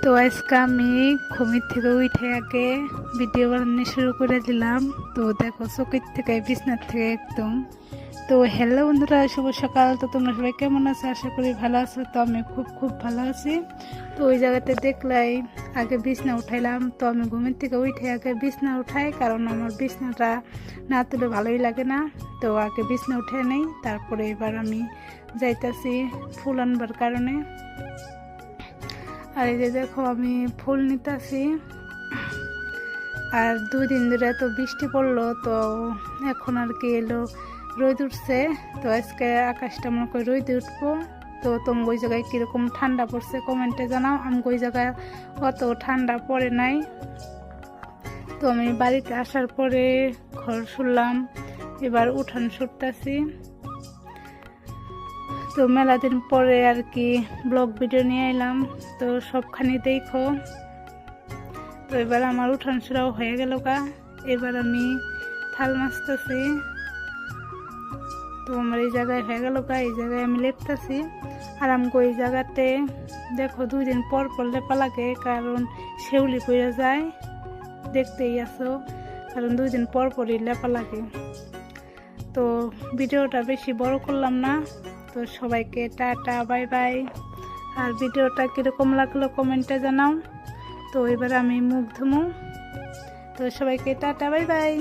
তো আজকে আমি ঘুমের থেকে উঠে আগে ভিডিও বানানো শুরু করে দিলাম। তো দেখো চোখের থেকে বিছনার থেকে একদম। তো হ্যালো বন্ধুরা, শুভ সকাল। তো তোমরা সবাই কেমন আছো? আশা করি ভালো আছো। তো আমি খুব ভালো আছি। তো ওই জায়গাতে দেখলাই আগে বিছনা উঠাইলাম। তো আমি ঘুমের থেকে উঠে আগে বিছনা উঠাই, কারণ আমার বিছনাটা না তুলে ভালোই লাগে না। তো আগে বিছনা উঠে নেই, তারপরে এবার আমি যাইতাছি ফুল আনবার কারণে। আর এই যে দেখো আমি ফুল নিতেছি। আর 2 দিন ধরে তো বৃষ্টি পড়লো, তো এখন আর কি এলো রোদ উঠছে। তো আজকে আকাশটা মনে করি রোদে উঠবো। তো তোমরা ওই জায়গায় কীরকম ঠান্ডা পড়ছে কমেন্টে জানাও। আমি ওই জায়গায় অত ঠান্ডা পড়ে নাই। তো আমি বাড়িতে আসার পরে ঘর শুনলাম, এবার উঠান সুরতাছি। তো মেলা দিন পরে আর কি ব্লগ ভিডিও নিয়ে এলাম, তো সবখানি দেখো। তো এবার আমার উঠান সুরাও হয়ে গেল গা। এবার আমি থাল মাছতেছি। তো আমার এই জায়গায় হয়ে গেল গা, এই জায়গায় আমি লেপতেছি। আর আমাকে এই জায়গাতে দেখো 2 দিন পর লেপা লাগে, কারণ শেউলি পড়ে যায়, দেখতেই আছো। কারণ 2 দিন পরই লেপা লাগে। তো ভিডিওটা বেশি বড় করলাম না। তো সবাইকে টাটা, বাই বাই। আর ভিডিওটা কীরকম লাগলো কমেন্টে জানাও। তো এবার আমি মুখ ধুমু। তো সবাইকে টাটা, বাই বাই।